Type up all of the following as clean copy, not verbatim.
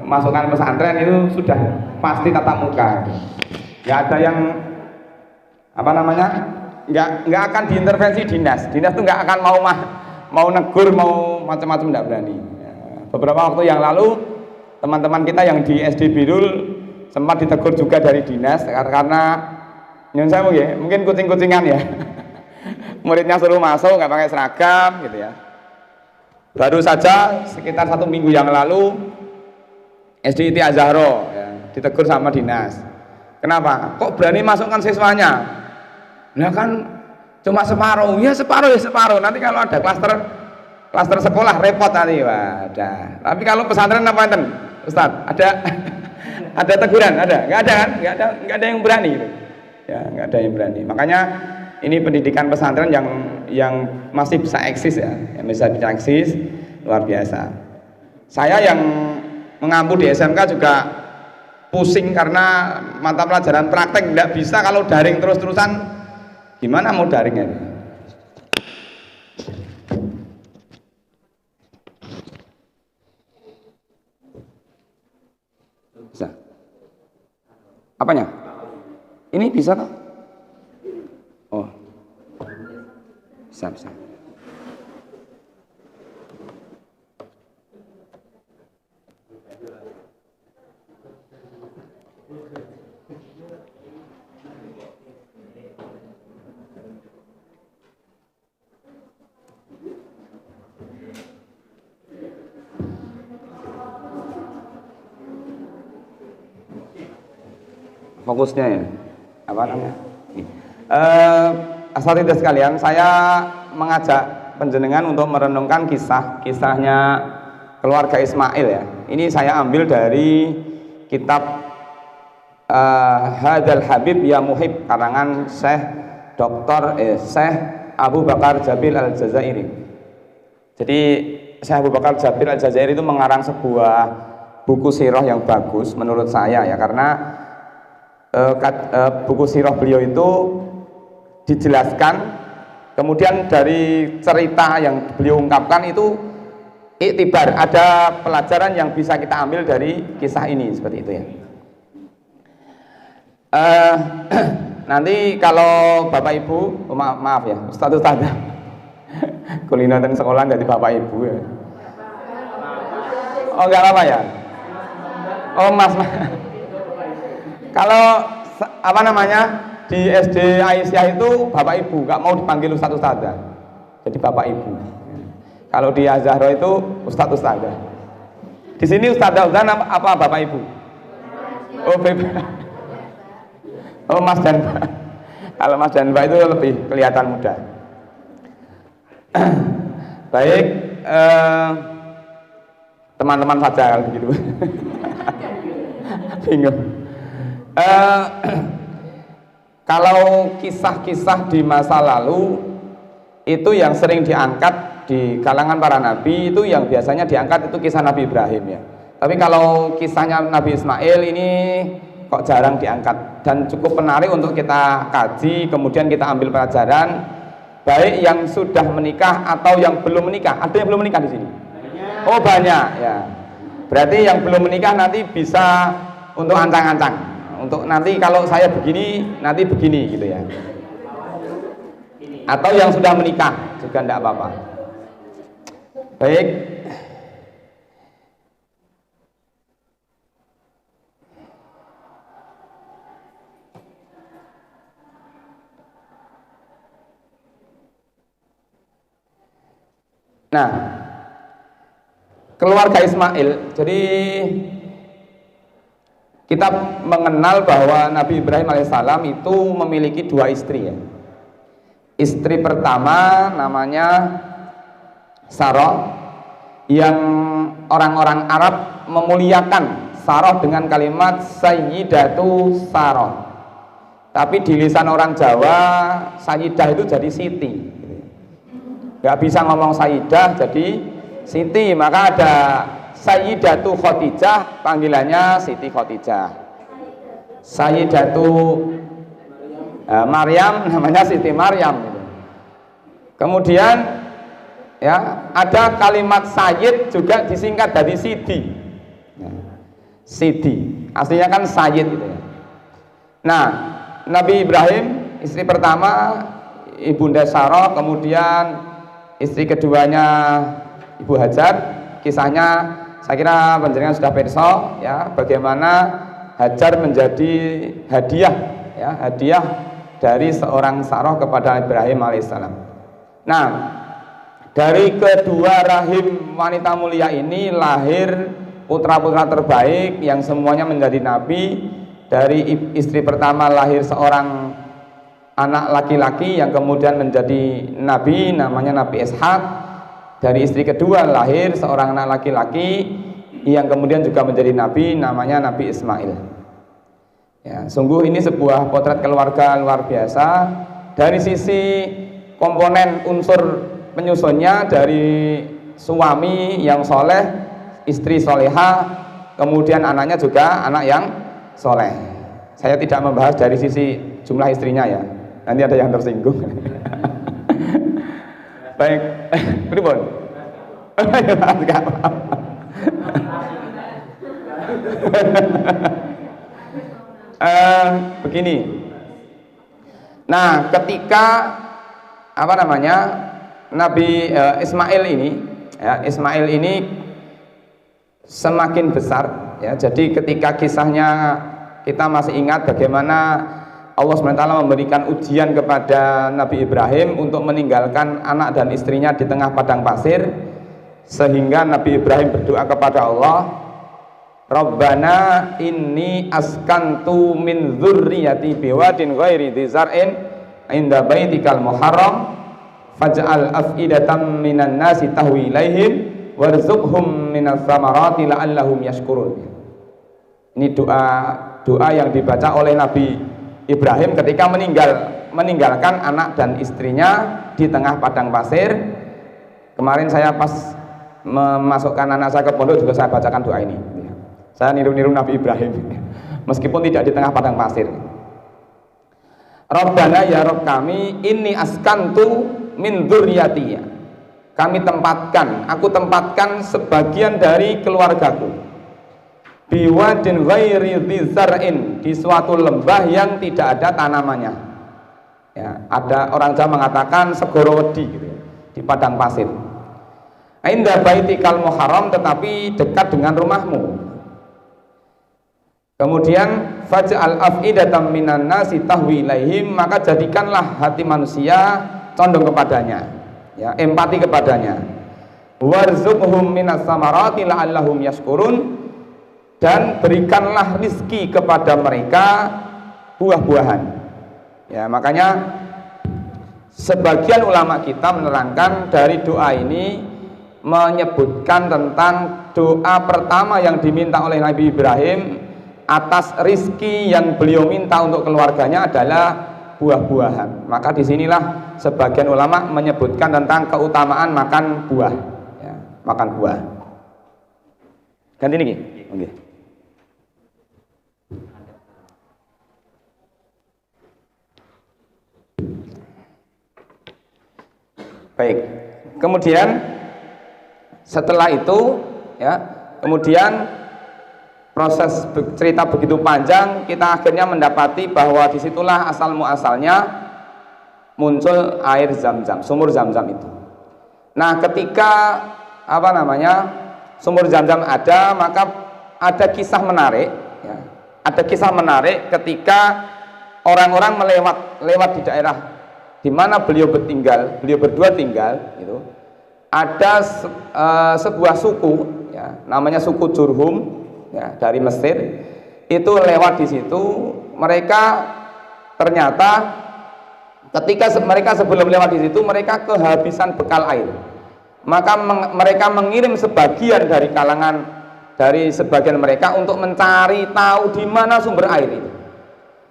masukkan pesantren itu sudah pasti tatap muka. Nggak ada yang apa namanya, nggak akan diintervensi dinas. Dinas itu nggak akan mau negur, mau macam-macam, nggak berani. Ya, beberapa waktu yang lalu teman-teman kita yang di SD Birul sempat ditegur juga dari dinas karena nyun saya mungkin kucing-kucingan ya. Muridnya suruh masuk nggak pakai seragam gitu ya. Baru saja sekitar 1 minggu yang lalu SD Iti Azharo ya, ditegur sama dinas. Kenapa? Kok berani masukkan siswanya? Nah kan cuma separuh. Ya separuh ya separuh. Nanti kalau ada klaster sekolah repot nanti. Wadah. Tapi kalau pesantren apa enten? Ustaz, ada teguran? Ada? Nggak ada kan? Nggak ada yang berani gitu. Ya, nggak ada yang berani. Makanya ini pendidikan pesantren yang masih bisa eksis ya, yang bisa eksis luar biasa. Saya yang mengampu di SMK juga pusing karena mata pelajaran praktek nggak bisa. Kalau daring terus-terusan gimana mau daringnya? Bisa? Apanya? Ini bisa toh? Oh, bisa. Fokusnya ya, apa namanya? Asatidzah sekalian, saya mengajak panjenengan untuk merenungkan kisahnya keluarga Ismail ya. Ini saya ambil dari kitab Hadzal Habib Ya Muhib karangan Syekh Abu Bakar Jabil Al-Jazairi. Jadi Syekh Abu Bakar Jabil Al-Jazairi itu mengarang sebuah buku sirah yang bagus menurut saya ya, karena buku sirah beliau itu dijelaskan, kemudian dari cerita yang beliau ungkapkan itu iktibar, ada pelajaran yang bisa kita ambil dari kisah ini, seperti itu ya. Nanti kalau Bapak Ibu, maaf ya, Ustaz kulino dan sekolah dari Bapak Ibu ya. Oh enggak apa ya. Oh Mas. Kalau apa namanya di SD Aisyah itu Bapak Ibu, nggak mau dipanggil Ustaz Ustazah, jadi Bapak Ibu. Kalau di Azharo itu Ustaz Ustazah. Di sini Ustazah apa Bapak Ibu? Oh bebas. Oh Mas dan Mbak. Kalau Mas dan Mbak itu lebih kelihatan muda. Baik, teman-teman saja kalau begitu. Bingung. Kalau kisah-kisah di masa lalu itu yang sering diangkat di kalangan para nabi, itu yang biasanya diangkat itu kisah Nabi Ibrahim ya. Tapi kalau kisahnya Nabi Ismail ini kok jarang diangkat dan cukup menarik untuk kita kaji, kemudian kita ambil pelajaran, baik yang sudah menikah atau yang belum menikah. Ada yang belum menikah di sini? Oh banyak ya. Berarti yang belum menikah nanti bisa untuk ancang-ancang. Untuk nanti kalau saya begini, nanti begini gitu ya. Atau yang sudah menikah juga tidak apa-apa. Baik. Nah, keluarga Ismail, jadi kita mengenal bahwa Nabi Ibrahim alaihissalam itu memiliki 2 istri ya. Istri pertama namanya Sarah, yang orang-orang Arab memuliakan Sarah dengan kalimat Sayyidatu Sarah. Tapi di lisan orang Jawa Sayyidah itu jadi Siti. Gak bisa ngomong Sayyidah jadi Siti, maka ada Sayyidatu Khadijah, panggilannya Siti Khadijah. Sayyidatu Maryam, namanya Siti Maryam gitu. Kemudian ya ada kalimat Sayyid juga disingkat dari Sidi. Sidi, aslinya kan Sayyid gitu ya. Nah, Nabi Ibrahim istri pertama Ibunda Sarah, kemudian istri keduanya Ibu Hajar. Kisahnya saya kira panjenengan sudah pirsa ya, bagaimana Hajar menjadi hadiah ya, hadiah dari seorang Sarah kepada Ibrahim alaihissalam. Nah, dari kedua rahim wanita mulia ini lahir putra-putra terbaik yang semuanya menjadi nabi. Dari istri pertama lahir seorang anak laki-laki yang kemudian menjadi nabi, namanya Nabi Ishak. Dari istri kedua lahir seorang anak laki-laki yang kemudian juga menjadi nabi, namanya Nabi Ismail. Ya, sungguh ini sebuah potret keluarga luar biasa. Dari sisi komponen unsur penyusunnya, dari suami yang soleh, istri soleha, kemudian anaknya juga anak yang soleh. Saya tidak membahas dari sisi jumlah istrinya ya, nanti ada yang tersinggung. Baik, pripun? Begini. Nah, ketika apa namanya Nabi Ismail ini, ya, Ismail ini semakin besar. Ya, jadi ketika kisahnya kita masih ingat bagaimana Allah SWT memberikan ujian kepada Nabi Ibrahim untuk meninggalkan anak dan istrinya di tengah padang pasir, sehingga Nabi Ibrahim berdoa kepada Allah, Rabbana inni askantu min dzurriyyati biwadin ghairi dzi zar'in inda baitikal muharram faj'al af'idatan minan nasi tahwi ilaihim warzuqhum minas samarati la'allahum yashkurun. Ini doa yang dibaca oleh Nabi Ibrahim ketika meninggalkan anak dan istrinya di tengah padang pasir. Kemarin saya pas memasukkan anak saya ke pondok juga saya bacakan doa ini. Saya niru-niru Nabi Ibrahim meskipun tidak di tengah padang pasir. Rabbana ya Rabb kami, inni askantu min dzurriyyati. Aku tempatkan sebagian dari keluargaku biwadin ghairi dzi zar'in, di suatu lembah yang tidak ada tanamannya. Ya, ada orang Jawa mengatakan segoro wedi gitu ya, di padang pasir. Inda baitikal muharram, tetapi dekat dengan rumahmu. Kemudian faj'al af'idatan minan nasi tahwi ilaihim, maka jadikanlah hati manusia condong kepadanya, ya, empati kepadanya. Warzuqhum minas samarati la'allahum yashkurun, dan berikanlah rizki kepada mereka buah-buahan. Ya, makanya sebagian ulama kita menerangkan dari doa ini menyebutkan tentang doa pertama yang diminta oleh Nabi Ibrahim atas rizki yang beliau minta untuk keluarganya adalah buah-buahan. Maka disinilah sebagian ulama menyebutkan tentang keutamaan makan buah, ya, makan buah. Ganti ini, okay. Baik, kemudian setelah itu ya, kemudian proses cerita begitu panjang, kita akhirnya mendapati bahwa disitulah asal muasalnya muncul air Zam-Zam, sumur Zam-Zam itu. Nah, ketika apa namanya sumur Zam-Zam ada, maka ada kisah menarik ya. Ada kisah menarik ketika orang-orang lewat di daerah di mana beliau berdua tinggal gitu. Ada sebuah suku ya, namanya suku Jurhum ya, dari Mesir. Itu lewat di situ, mereka ternyata ketika mereka sebelum lewat di situ mereka kehabisan bekal air. Maka mereka mengirim sebagian dari kalangan dari sebagian mereka untuk mencari tahu di mana sumber air itu.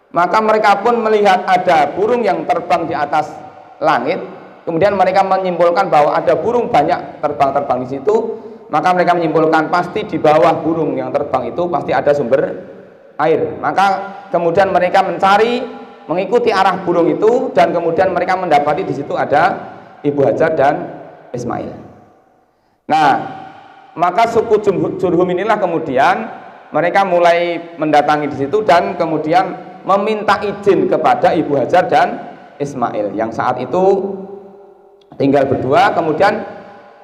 Maka mereka pun melihat ada burung yang terbang di atas langit. Kemudian mereka menyimpulkan bahwa ada burung banyak terbang-terbang di situ. Maka mereka menyimpulkan pasti di bawah burung yang terbang itu pasti ada sumber air. Maka kemudian mereka mencari, mengikuti arah burung itu, dan kemudian mereka mendapati di situ ada Ibu Hajar dan Ismail. Nah, maka suku Jurhum inilah kemudian mereka mulai mendatangi di situ dan kemudian meminta izin kepada Ibu Hajar dan Ismail yang saat itu tinggal berdua. Kemudian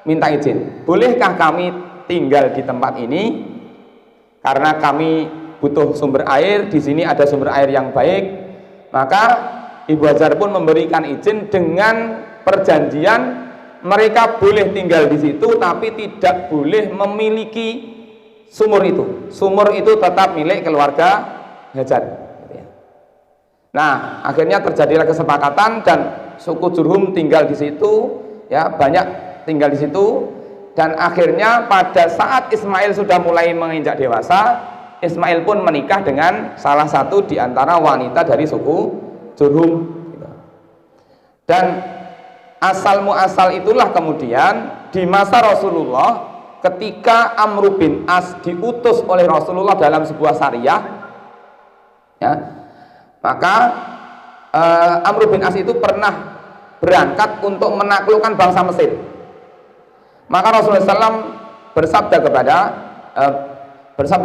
minta izin, bolehkah kami tinggal di tempat ini karena kami butuh sumber air, di sini ada sumber air yang baik. Maka Ibu Hajar pun memberikan izin dengan perjanjian mereka boleh tinggal di situ tapi tidak boleh memiliki sumur itu. Sumur itu tetap milik keluarga Hajar. Nah, akhirnya terjadilah kesepakatan dan suku Jurhum tinggal di situ, ya, banyak tinggal di situ. Dan akhirnya pada saat Ismail sudah mulai menginjak dewasa, Ismail pun menikah dengan salah satu di antara wanita dari suku Jurhum. Dan asal muasal itulah kemudian di masa Rasulullah ketika Amr bin As diutus oleh Rasulullah dalam sebuah syariah, ya, maka Amr bin As itu pernah berangkat untuk menaklukkan bangsa Mesir. Maka Rasulullah SAW bersabda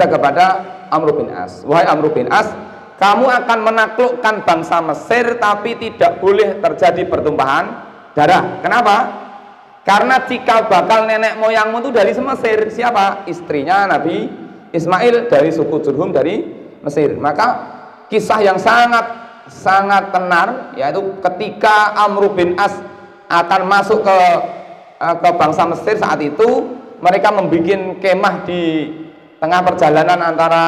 kepada Amr bin As, wahai Amr bin As, kamu akan menaklukkan bangsa Mesir tapi tidak boleh terjadi pertumpahan darah. Kenapa? Karena cikal bakal nenek moyangmu itu dari Mesir. Siapa? Istrinya Nabi Ismail dari suku Jurhum dari Mesir. Maka kisah yang sangat tenar yaitu ketika Amr bin As akan masuk ke bangsa Mesir saat itu, mereka membuat kemah di tengah perjalanan antara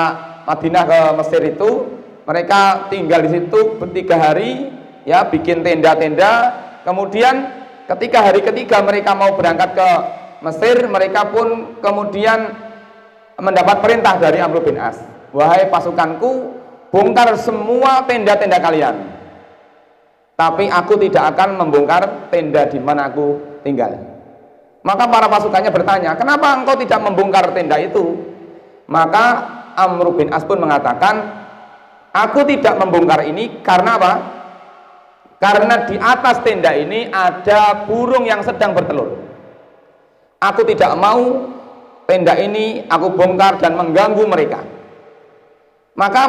Madinah ke Mesir itu. Mereka tinggal di situ 3 hari, ya, bikin tenda-tenda. Kemudian ketika hari ketiga mereka mau berangkat ke Mesir, mereka pun kemudian mendapat perintah dari Amr bin As, wahai pasukanku, bongkar semua tenda-tenda kalian, tapi aku tidak akan membongkar tenda di mana aku tinggal. Maka para pasukannya bertanya, kenapa engkau tidak membongkar tenda itu? Maka Amr bin As pun mengatakan, aku tidak membongkar ini karena apa? Karena di atas tenda ini ada burung yang sedang bertelur. Aku tidak mau tenda ini aku bongkar dan mengganggu mereka. Maka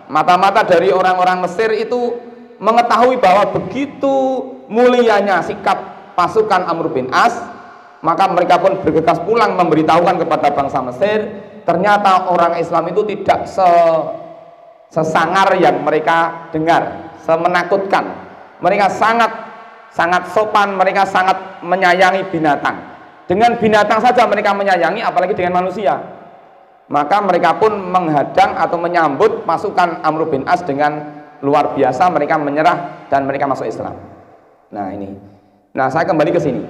mata-mata dari orang-orang Mesir itu mengetahui bahwa begitu mulianya sikap pasukan Amr bin As, maka mereka pun bergegas pulang memberitahukan kepada bangsa Mesir. Ternyata orang Islam itu tidak sesangar yang mereka dengar, semenakutkan. Mereka sangat sopan, mereka sangat menyayangi binatang. Dengan binatang saja mereka menyayangi, apalagi dengan manusia. Maka mereka pun menghadang atau menyambut pasukan Amr bin As dengan luar biasa. Mereka menyerah dan mereka masuk Islam. Nah, saya kembali ke sini.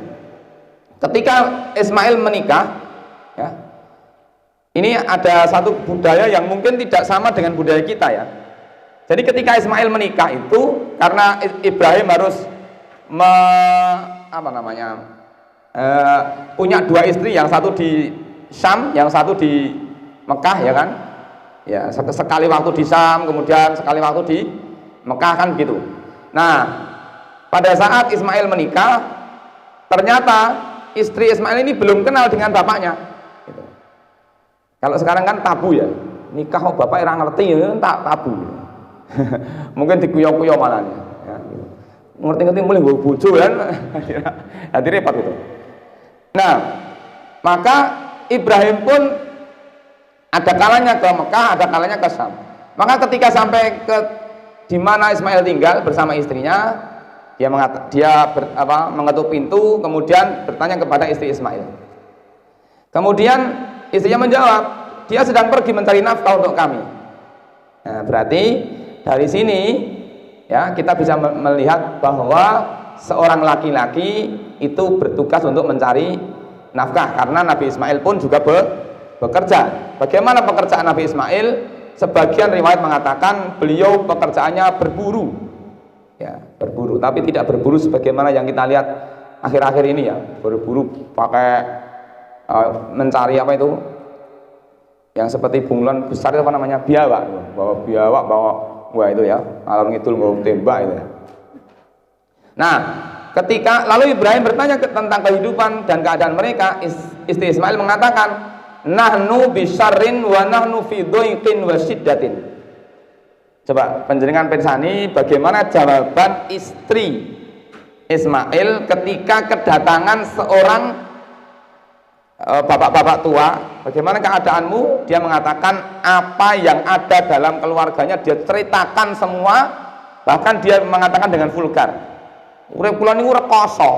Ketika Ismail menikah, ya, ini ada satu budaya yang mungkin tidak sama dengan budaya kita, ya. Jadi ketika Ismail menikah itu, karena Ibrahim harus punya 2 istri, yang satu di Syam, yang satu di Mekah, ya kan? Ya, sekali waktu di Syam, kemudian sekali waktu di Mekah, kan gitu. Nah, pada saat Ismail menikah, ternyata istri Ismail ini belum kenal dengan bapaknya. Gitu. Kalau sekarang kan tabu, ya, nikah kok bapak yang ngerti, ya, tak tabu. Mungkin dikuyok-kuyok malah, ya, gitu. Ngerti-ngerti mulai gue bojo kan, hati repot itu. Nah, maka Ibrahim pun ada kalanya ke Mekah, ada kalanya ke Syam. Maka ketika sampai ke di mana Ismail tinggal bersama istrinya, dia mengetuk pintu, kemudian bertanya kepada istri Ismail. Kemudian istrinya menjawab, dia sedang pergi mencari nafkah untuk kami. Nah, berarti dari sini, ya, kita bisa melihat bahwa seorang laki-laki itu bertugas untuk mencari nafkah, karena Nabi Ismail pun juga bekerja. Bagaimana pekerjaan Nabi Ismail? Sebagian riwayat mengatakan beliau pekerjaannya berburu, ya, berburu, tapi tidak berburu sebagaimana yang kita lihat akhir-akhir ini, ya, berburu pakai mencari apa itu, yang seperti bunglon besar itu apa namanya, biawak, bawa wah itu, ya, alur ngidul bawa tembak itu, ya. Nah, ketika lalu Ibrahim bertanya tentang kehidupan dan keadaan mereka, istri Ismail mengatakan, nahnu bisyarrin wa nahnu fi dhaiqin wa syiddatin. Coba panjenengan pensani bagaimana jawaban istri Ismail ketika kedatangan seorang bapak-bapak tua. Bagaimana keadaanmu? Dia mengatakan apa yang ada dalam keluarganya dia ceritakan semua, bahkan dia mengatakan dengan vulgar. Urip kula niku rekoso.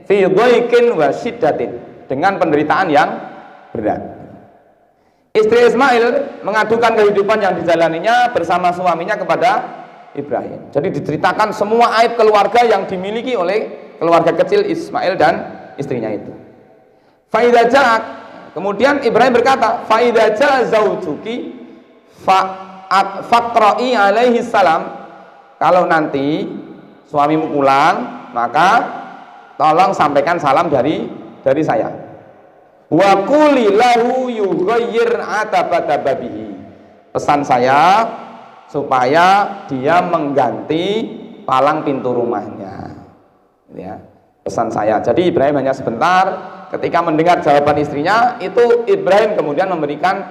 Fi dhaiqin wa syiddatin, dengan penderitaan yang berat. Istri Ismail mengadukan kehidupan yang dijalaninya bersama suaminya kepada Ibrahim. Jadi diceritakan semua aib keluarga yang dimiliki oleh keluarga kecil Ismail dan istrinya itu. Faidah ja'ak, kemudian Ibrahim berkata, faidah ja'a zawjuki faqra'i alaihi salam, kalau nanti suamimu pulang maka tolong sampaikan salam dari saya. Wa quli lahu yughayyir atabata babihi, pesan saya supaya dia mengganti palang pintu rumahnya, ya, pesan saya. Jadi Ibrahim hanya sebentar, ketika mendengar jawaban istrinya itu Ibrahim kemudian memberikan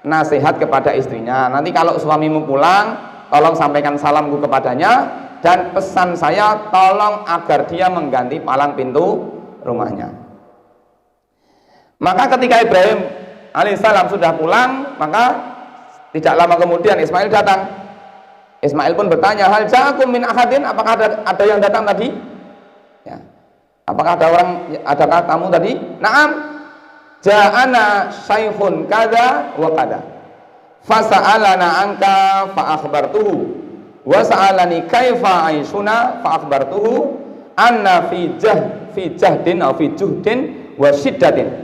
nasihat kepada istrinya, nanti kalau suamimu pulang tolong sampaikan salamku kepadanya dan pesan saya tolong agar dia mengganti palang pintu rumahnya. Maka ketika Ibrahim alaihissalam sudah pulang, maka tidak lama kemudian Ismail datang. Ismail pun bertanya, hal ja'akum min ahadin, apakah ada yang datang tadi? Ya. Apakah adakah tamu tadi? Naam, ja'ana syaikhun kada wa kada, fasa'alana anka fa akhbartuhu, wa sa'alani kaifa aishuna fa akhbartuhu anna fi jahdin atau fi juhdin wa syiddatin.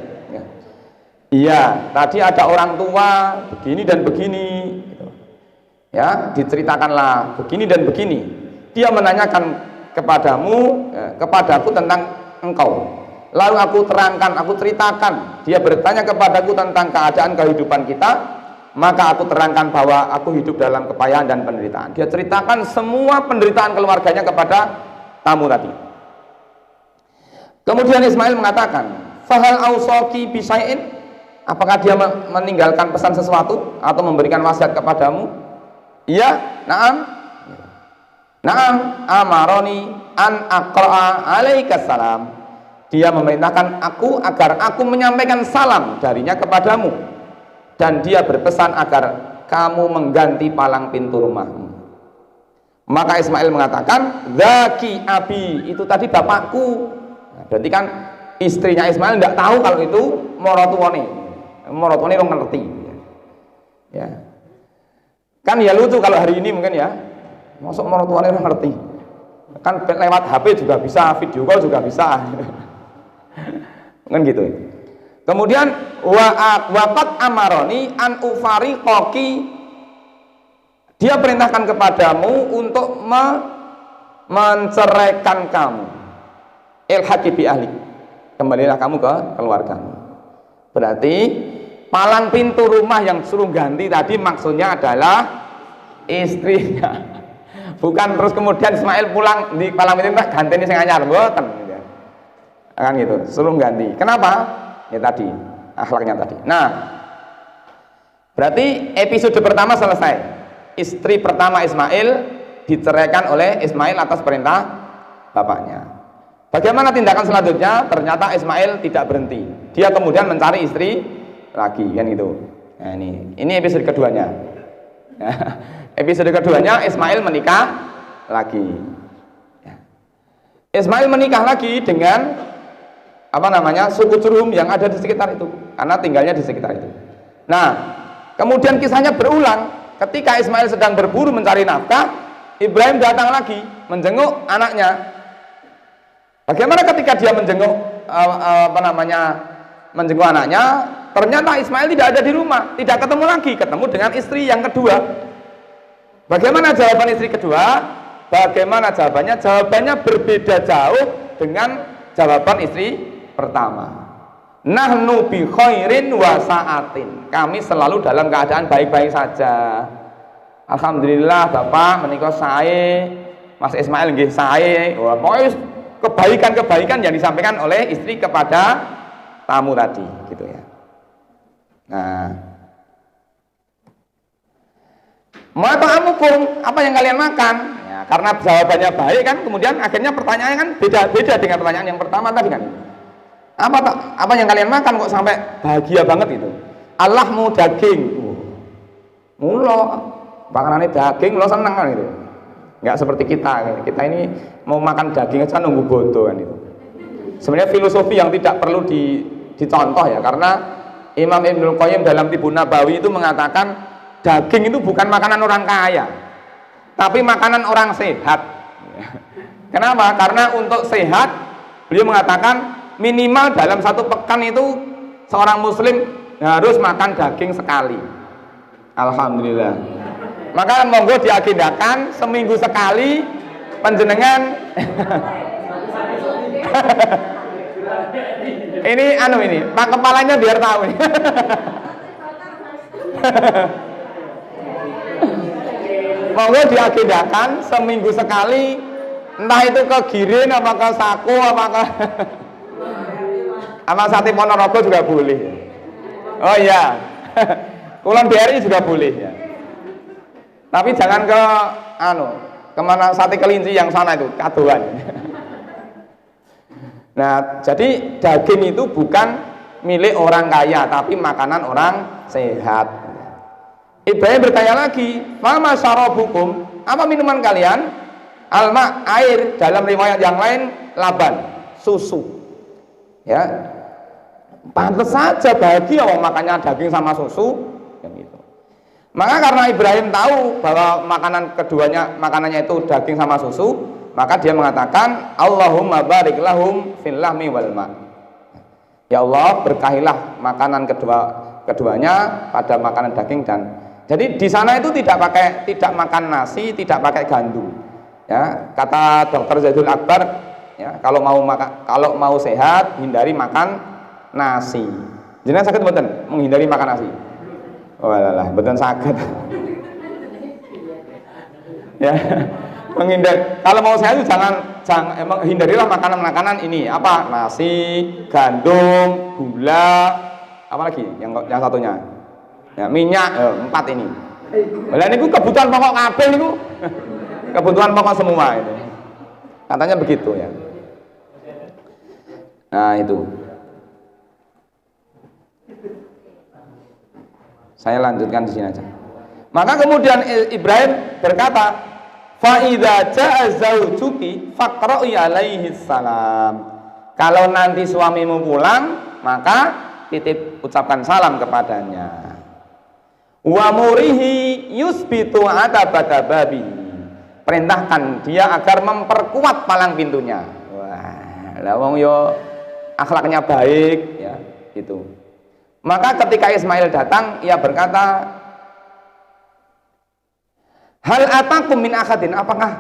Iya, tadi ada orang tua begini dan begini, ya, diceritakanlah begini dan begini. Dia menanyakan kepadaku tentang engkau. Lalu aku terangkan, aku ceritakan. Dia bertanya kepadaku tentang keadaan kehidupan kita, maka aku terangkan bahwa aku hidup dalam kepayahan dan penderitaan. Dia ceritakan semua penderitaan keluarganya kepada tamu tadi. Kemudian Ismail mengatakan, fahal ausaki bisyai'in, apakah dia meninggalkan pesan sesuatu atau memberikan wasiat kepadamu? Iya, na'am, amaroni an aqra'a alaika salam. Dia memerintahkan aku agar aku menyampaikan salam darinya kepadamu, dan dia berpesan agar kamu mengganti palang pintu rumahmu. Maka Ismail mengatakan, zaki abi, itu tadi bapakku. Nah, berarti kan istrinya Ismail tidak tahu kalau itu morotuane orang ngerti, ya. Kan ya lucu kalau hari ini mungkin ya, masuk morotuane orang ngerti, kan lewat HP juga bisa, video call juga bisa, kan gitu. Kemudian waqat amaroni an ufariqoki, dia perintahkan kepadamu untuk menceraikan kamu, ilhaqi bi ahli, kembalilah kamu ke keluargamu. Berarti palang pintu rumah yang suruh ganti tadi maksudnya adalah istrinya, bukan terus kemudian Ismail pulang di palang pintu ganti ini sing anyar, mboten, kan gitu, suruh ganti. Kenapa? Ya tadi akhlaknya tadi. Nah, berarti episode pertama selesai. Istri pertama Ismail diceraikan oleh Ismail atas perintah bapaknya. Bagaimana tindakan selanjutnya? Ternyata Ismail tidak berhenti. Dia kemudian mencari istri lagi, kan itu. Nah, ini episode keduanya. Episode keduanya Ismail menikah lagi. Ismail menikah lagi dengan suku Jurhum yang ada di sekitar itu, karena tinggalnya di sekitar itu. Nah, kemudian kisahnya berulang. Ketika Ismail sedang berburu mencari nafkah, Ibrahim datang lagi menjenguk anaknya. Bagaimana ketika dia menjenguk menjenguk anaknya, ternyata Ismail tidak ada di rumah, tidak ketemu lagi, ketemu dengan istri yang kedua. Bagaimana jawaban istri kedua? Bagaimana jawabannya? Jawabannya berbeda jauh dengan jawaban istri pertama. Nahnu bi khairin wa sa'atin, kami selalu dalam keadaan baik-baik saja. Alhamdulillah Bapak menika sae, Mas Ismail nggih sae. Wah, pokoknya kebaikan-kebaikan yang disampaikan oleh istri kepada tamu tadi gitu ya. Nah, ma ta'amukum, apa yang kalian makan? Ya, karena jawabannya baik kan, kemudian akhirnya pertanyaannya kan beda dengan pertanyaan yang pertama tadi kan. Apa yang kalian makan kok sampai bahagia banget itu? Allahmu daging. Mulo makanannya daging lo seneng kan itu. Nggak seperti kita ini mau makan daging aja nunggu bodoh kan itu. Sebenarnya filosofi yang tidak perlu dicontoh ya, karena Imam Ibnul Qayyim dalam Tibun Nabawi itu mengatakan daging itu bukan makanan orang kaya, tapi makanan orang sehat. Kenapa? Karena untuk sehat, beliau mengatakan minimal dalam satu pekan itu seorang muslim harus makan daging sekali. Alhamdulillah. Maka monggo diagendakan seminggu sekali panjenengan. ini Pak kepalanya biar tahu nih. Monggo diagendakan seminggu sekali, entah itu ke Girin apa ke Saku apa ke sama Sate Ponorogo juga boleh. Oh iya. Kulon BRI juga boleh ya. Tapi jangan ke kemana Sate Kelinci yang sana itu kadoan. Nah, jadi daging itu bukan milik orang kaya, tapi makanan orang sehat. Ibrahim bertanya lagi, "Mama syarabukum?" Apa minuman kalian? Alma, air, dalam riwayat yang lain laban, susu. Ya. Pantes saja bahagia wong makannya daging sama susu, yang gitu. Maka karena Ibrahim tahu bahwa makanannya itu daging sama susu, maka dia mengatakan, Allahumma barik lahum fil lahmi wal ma. Ya Allah, berkahilah makanan keduanya pada makanan daging dan. Jadi di sana itu tidak makan nasi, tidak pakai gandum. Ya, kata Dr. Zaidul Akbar, ya, kalau mau sehat hindari makan nasi. Jenengan sakit mboten menghindari makan nasi? Walah, mboten sakit. Ya, kalau mau sehat jangan hindarilah makanan-makanan ini, apa? Nasi, gandum, gula, apa lagi? Yang satunya. Ya, minyak, 4 ini. Lah niku kebutuhan pokok kabeh niku. Kebutuhan pokok semua itu. Katanya begitu ya. Nah, itu. Saya lanjutkan di sini aja. Maka kemudian Ibrahim berkata, "Fa idza jaa zawjuki faqra'i alaihi salam." Kalau nanti suamimu pulang, maka titip ucapkan salam kepadanya. Wa murihi yusbitu atabata babi. Perintahkan dia agar memperkuat palang pintunya. Wah, lah wong yo akhlaknya baik ya, gitu. Maka ketika Ismail datang, ia berkata, "Hal atakum min akhadin?" Apakah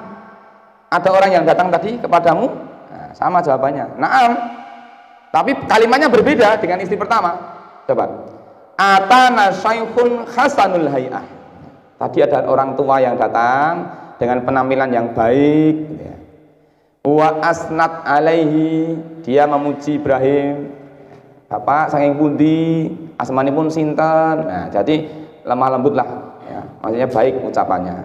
ada orang yang datang tadi kepadamu? Nah, sama jawabannya, "Na'am." Tapi kalimatnya berbeda dengan istri pertama. Coba. Atana syaikhun hasanul hay'ah. Tadi ada orang tua yang datang dengan penampilan yang baik ya. Wa asnat alaihi, dia memuji Ibrahim. Bapak saking pundi, asmanipun sinten. Nah, jadi lemah lembut lah ya. Maksudnya baik ucapannya.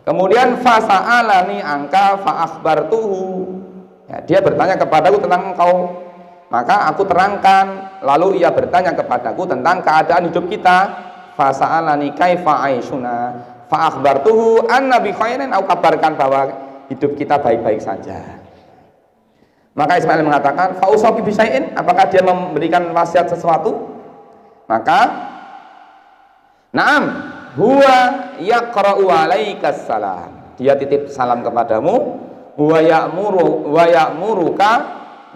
Kemudian fasa'alani angka fa'akhbartuhu. Ya, dia bertanya kepadaku tentang engkau. Maka aku terangkan. Lalu ia bertanya kepadaku tentang keadaan hidup kita. Fasa'alani kaifa aishuna fa'akhbartuhu anna bi khairin. Aku kabarkan bahwa hidup kita baik-baik saja. Maka Ismail mengatakan, "Fa'usaki bisyai'in?" Apakah dia memberikan wasiat sesuatu? Maka, "Na'am, huwa yaqra'u 'alaikas salam." Dia titip salam kepadamu, wa ya'muruka,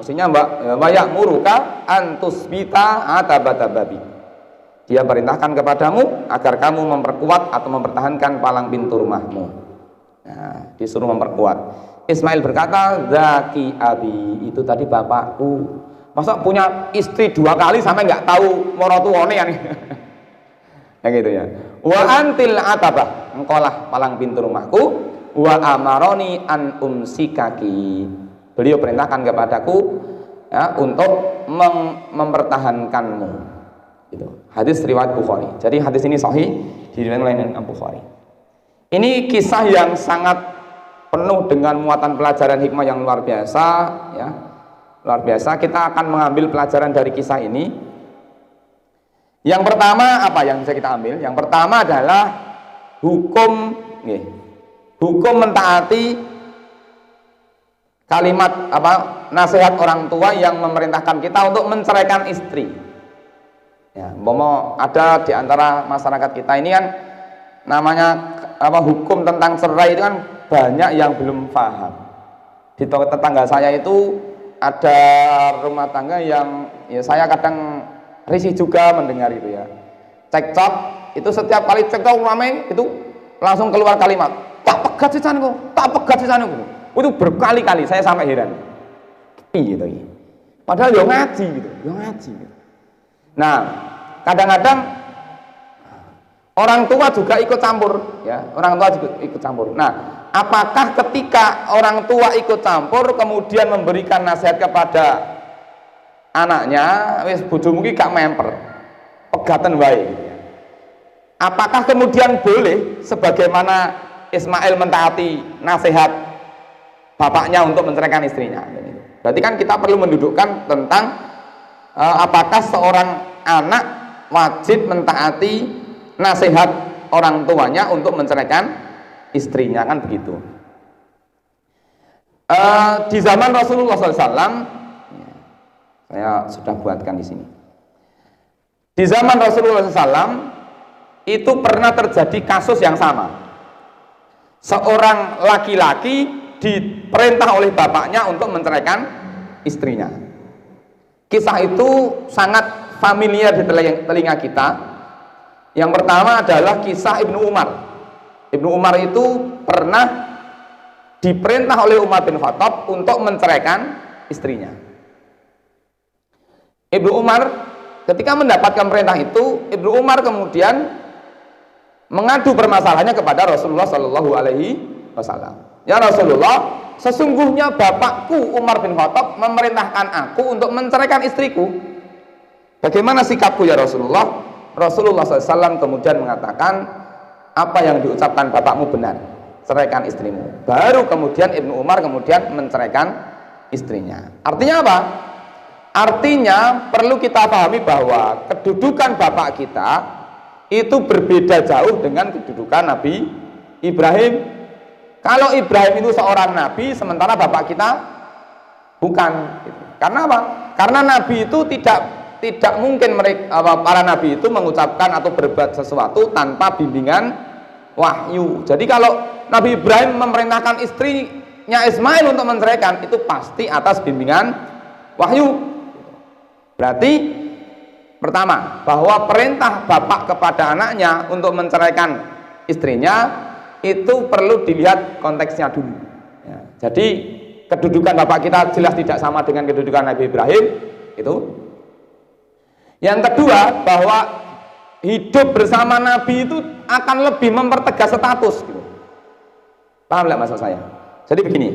maksudnya wa ya'muruka antusbita atabata babi. Dia perintahkan kepadamu agar kamu memperkuat atau mempertahankan palang pintu rumahmu. Nah, disuruh memperkuat. Ismail berkata, "Zaki abi," itu tadi bapakku. Masa punya istri 2 kali sampai nggak tahu morotuone ya nih. Ya gitu ya. Wa antil atabah, engkaulah palang pintu rumahku. Wa amaroni an umsikaki. Beliau perintahkan kepadaku ya, untuk mempertahankanmu. Itu hadis riwayat Bukhari. Jadi hadis ini sahih diriwayatkan oleh Imam Bukhari. Ini kisah yang sangat penuh dengan muatan pelajaran hikmah yang luar biasa, ya. Luar biasa. Kita akan mengambil pelajaran dari kisah ini. Yang pertama apa yang bisa kita ambil? Yang pertama adalah hukum mentaati kalimat nasihat orang tua yang memerintahkan kita untuk menceraikan istri. Ya, ada di antara masyarakat kita ini kan namanya hukum tentang cerai itu kan banyak yang belum paham. Di tetangga saya itu ada rumah tangga yang ya saya kadang risih juga mendengar itu ya. Cekcok itu setiap kali cekcok ramai itu langsung keluar kalimat, tak pegat sisanku, tak pegat sisanku. Itu berkali-kali saya sampai heran. Gitu. Padahal yo ngaji gitu, yo ngaji. Gitu. Nah, kadang-kadang orang tua juga ikut campur, ya. Orang tua juga ikut campur. Nah, apakah ketika orang tua ikut campur kemudian memberikan nasihat kepada anaknya, wis bojomu ki gak memper, pegatan wae gitu ya. Apakah kemudian boleh sebagaimana Ismail mentaati nasihat bapaknya untuk menceraikan istrinya? Berarti kan kita perlu mendudukkan tentang apakah seorang anak wajib mentaati nasihat orang tuanya untuk menceraikan istrinya, kan begitu. Di zaman Rasulullah SAW, saya sudah buatkan di sini. Di zaman Rasulullah SAW itu pernah terjadi kasus yang sama. Seorang laki-laki diperintah oleh bapaknya untuk menceraikan istrinya. Kisah itu sangat familiar di telinga kita. Yang pertama adalah kisah Ibnu Umar. Ibnu Umar itu pernah diperintah oleh Umar bin Khattab untuk menceraikan istrinya. Ibnu Umar ketika mendapatkan perintah itu, Ibnu Umar kemudian mengadu permasalahannya kepada Rasulullah Shallallahu Alaihi Wasallam. Ya Rasulullah, sesungguhnya bapakku Umar bin Khattab memerintahkan aku untuk menceraikan istriku. Bagaimana sikapku ya Rasulullah? Rasulullah SAW kemudian mengatakan, apa yang diucapkan bapakmu benar, ceraikan istrimu. Baru kemudian Ibnu Umar kemudian menceraikan istrinya. Artinya apa? Artinya perlu kita pahami bahwa kedudukan bapak kita itu berbeda jauh dengan kedudukan Nabi Ibrahim. Kalau Ibrahim itu seorang nabi, sementara bapak kita bukan. Karena apa? Karena nabi itu tidak mungkin para nabi itu mengucapkan atau berbuat sesuatu tanpa bimbingan wahyu. Jadi kalau Nabi Ibrahim memerintahkan istrinya Ismail untuk menceraikan, itu pasti atas bimbingan wahyu. Berarti pertama, bahwa perintah bapak kepada anaknya untuk menceraikan istrinya itu perlu dilihat konteksnya dulu ya. Jadi kedudukan bapak kita jelas tidak sama dengan kedudukan Nabi Ibrahim itu. Yang kedua, bahwa hidup bersama Nabi itu akan lebih mempertegas status gitu. Paham nggak maksud saya? Jadi begini,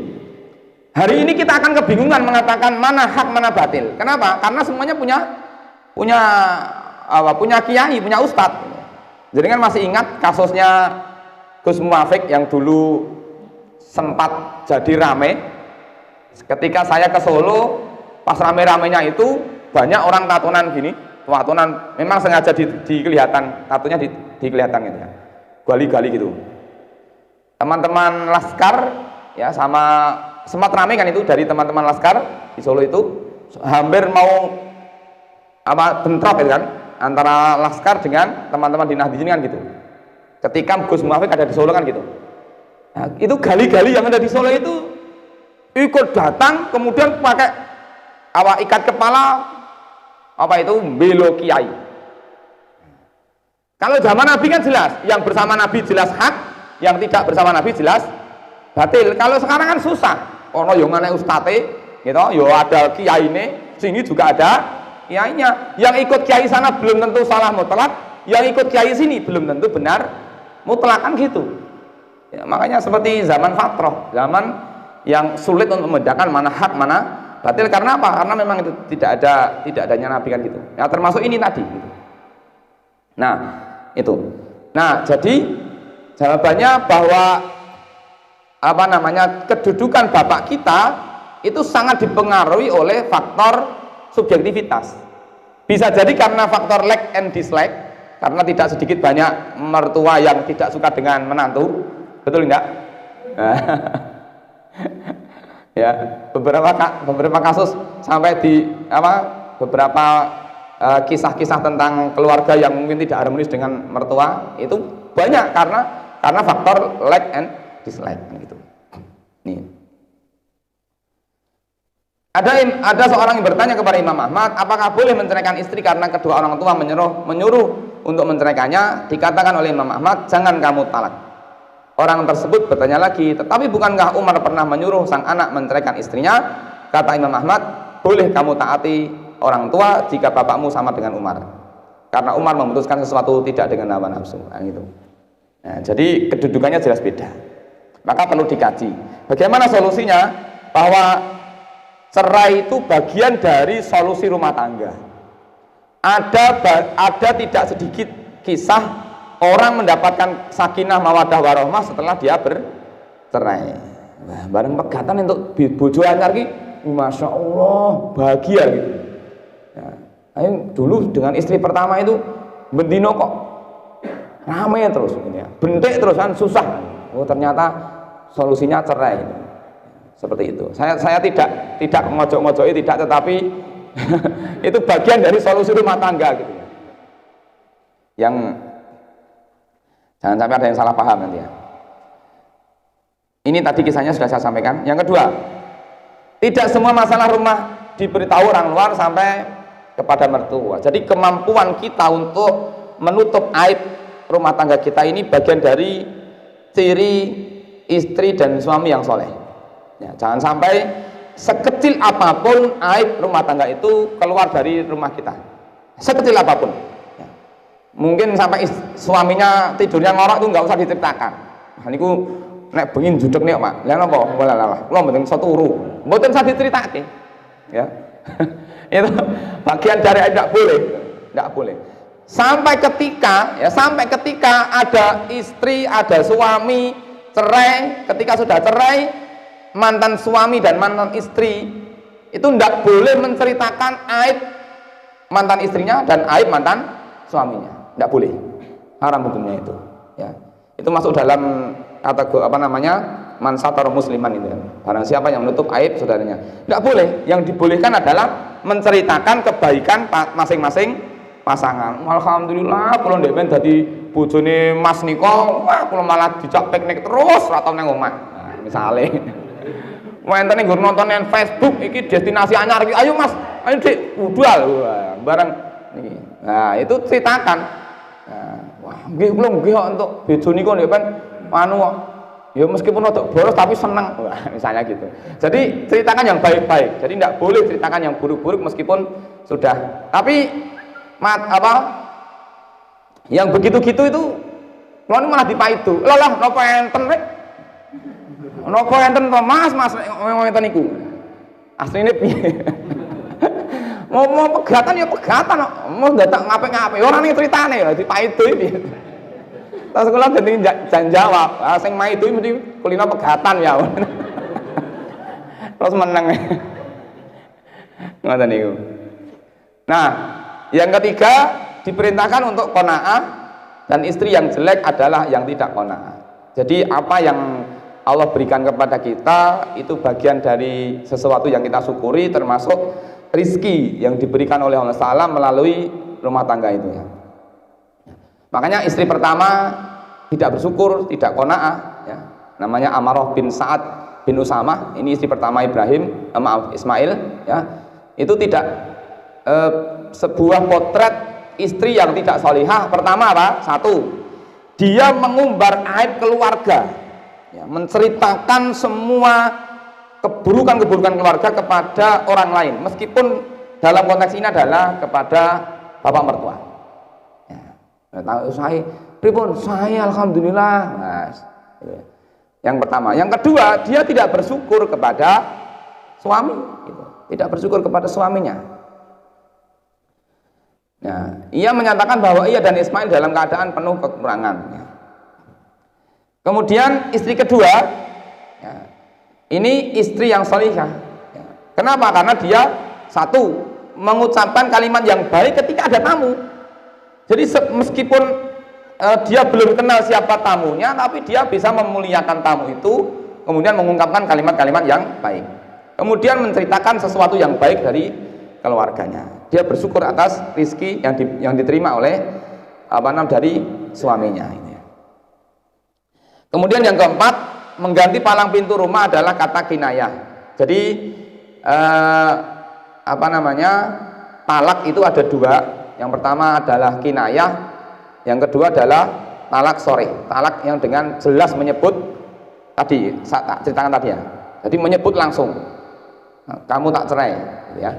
hari ini kita akan kebingungan mengatakan mana hak mana batil. Kenapa? Karena semuanya punya kiai, punya ustadz. Jadi kan masih ingat kasusnya Gus Muafik yang dulu sempat jadi rame. Ketika saya ke Solo, pas rame-ramenya itu banyak orang tatonan gini. Tatonan memang sengaja dikelihatan, tatonya dikelihatan gitu ya, gali-gali gitu. Teman-teman Laskar ya sama sempat ramai kan itu dari teman-teman Laskar di Solo itu hampir mau bentrok gitu kan antara Laskar dengan teman-teman di Nahdliyin kan gitu. Ketika Gus Muafik ada di Solo kan gitu. Nah, itu gali-gali yang ada di Solo itu ikut datang kemudian pakai ikat kepala belo kiai. Kalau zaman Nabi kan jelas, yang bersama Nabi jelas hak, yang tidak bersama Nabi jelas batil. Kalau sekarang kan susah. Ono yo ngene ustate, gitu, yo ada kiai ini, sini juga ada kiainya. Yang ikut kiai sana belum tentu salah mutlak, yang ikut kiai sini belum tentu benar mutlak kan gitu. Ya, makanya seperti zaman fatrah, zaman yang sulit untuk membedakan mana hak mana Batil karena apa? Karena memang itu tidak adanya nabi kan gitu. Ya termasuk ini tadi gitu. Nah, itu. Nah, jadi jawabannya bahwa apa namanya? Kedudukan bapak kita itu sangat dipengaruhi oleh faktor subjektivitas. Bisa jadi karena faktor like and dislike, karena tidak sedikit banyak mertua yang tidak suka dengan menantu, betul enggak? Ya, beberapa kasus sampai di beberapa kisah-kisah tentang keluarga yang mungkin tidak harmonis dengan mertua itu banyak karena faktor like and dislike gitu. Nih. Ada seorang yang bertanya kepada Imam Ahmad, apakah boleh menceraikan istri karena kedua orang tua menyuruh untuk menceraikannya? Dikatakan oleh Imam Ahmad, jangan kamu talak. Orang tersebut bertanya lagi, tetapi bukankah Umar pernah menyuruh sang anak menceraikan istrinya? Kata Imam Ahmad, boleh kamu taati orang tua jika bapakmu sama dengan Umar, karena Umar memutuskan sesuatu tidak dengan hawa nafsu. Nah, gitu. Nah, jadi kedudukannya jelas beda, maka perlu dikaji bagaimana solusinya. Bahwa cerai itu bagian dari solusi rumah tangga. Ada tidak sedikit kisah orang mendapatkan sakinah mawaddah warahmah setelah dia bercerai. Nah, bareng pegatan untuk bojo anyar ki, masya Allah bahagia gitu. Ya, ayo dulu dengan istri pertama itu bendino kok rame terus, gitu ya. Bentik terus kan susah. Oh ternyata solusinya cerai. Seperti itu. Saya tidak ngojok-ngojoki, tidak, tetapi itu bagian dari solusi rumah tangga gitu ya. Yang jangan sampai ada yang salah paham nanti ya. Ini tadi kisahnya sudah saya sampaikan. Yang kedua, tidak semua masalah rumah diberitahu orang luar sampai kepada mertua. Jadi kemampuan kita untuk menutup aib rumah tangga kita ini bagian dari ciri istri dan suami yang soleh. Ya, jangan sampai sekecil apapun aib rumah tangga itu keluar dari rumah kita, sekecil apapun. Ya. Mungkin sampai suaminya tidurnya ngorok itu nggak usah diceritakan. Nah, niku nek bengi judek nih Pak, lihat apa? Walalah, lo mboten iso turu, mboten usah diceritake. Ya, itu bagian dari tidak boleh. Sampai ketika ada istri, ada suami cerai, ketika sudah cerai, mantan suami dan mantan istri itu tidak boleh menceritakan aib mantan istrinya dan aib mantan suaminya, tidak boleh, haram hukumnya itu. Ya, itu masuk dalam kategori man satara musliman itu. Barang siapa yang menutup aib saudaranya, tidak boleh. Yang dibolehkan adalah menceritakan kebaikan masing-masing pasangan. Alhamdulillah, kalau ndek men dadi bojone Mas Niko, wah kalau malah dijak piknik terus ora tau nang omah. Nah, misale wenten nggur nonton nang Facebook iki destinasi anyar iki. Ayo Mas, ayo Dik, budal bareng niki. Nah, itu ceritakan. Nah, wah, nggih kula nggih kok entuk bojo niku ndek ben anu kok. Ya meskipun rada boros tapi seneng. Wah, misalnya gitu. Jadi ceritakan yang baik-baik. Jadi tidak boleh ceritakan yang buruk-buruk meskipun sudah. Tapi yang begitu-gitu itu kula malah dipaidu. Lah napa enten rek? Napa enten to Mas enten niku. Asline piye? Mau pegatan ya pegatan kok. Mau dadak ngapik-ngapik. Ora ning critane ya dipaidu iki. Terus kula dadi jawab, sing maidu mesti kulino pegatan ya. Terus meneng. Ngoten niku. Nah, yang ketiga diperintahkan untuk qanaah, dan istri yang jelek adalah yang tidak qanaah. Jadi apa yang Allah berikan kepada kita itu bagian dari sesuatu yang kita syukuri, termasuk rizki yang diberikan oleh Allah Ta'ala melalui rumah tangga itu ya. Makanya istri pertama tidak bersyukur, tidak qanaah ya. Namanya Amarah bin Sa'ad bin Usamah, ini istri pertama Ismail ya. Itu tidak sebuah potret istri yang tidak solihah. Pertama apa? Satu, dia mengumbar aib keluarga ya, menceritakan semua keburukan-keburukan keluarga kepada orang lain, meskipun dalam konteks ini adalah kepada bapak mertua ya. Tahu saya pripun, saya alhamdulillah Mas. Yang pertama. Yang kedua, dia tidak bersyukur kepada suami gitu. tidak bersyukur kepada suaminya. Nah, ia menyatakan bahwa ia dan Ismail dalam keadaan penuh kekurangan. Kemudian istri kedua, ya, ini istri yang salihah. Ya. Kenapa? Karena dia satu mengucapkan kalimat yang baik ketika ada tamu. Jadi meskipun dia belum kenal siapa tamunya, tapi dia bisa memuliakan tamu itu, kemudian mengungkapkan kalimat-kalimat yang baik. Kemudian menceritakan sesuatu yang baik dari keluarganya. Dia bersyukur atas rizki yang diterima oleh dari suaminya ini. Kemudian yang keempat, mengganti palang pintu rumah adalah kata kinayah. Jadi talak itu ada dua. Yang pertama adalah kinayah, yang kedua adalah talak sore. Talak yang dengan jelas menyebut tadi, saya ceritakan tadi ya. Jadi menyebut langsung, kamu tak cerai, ya.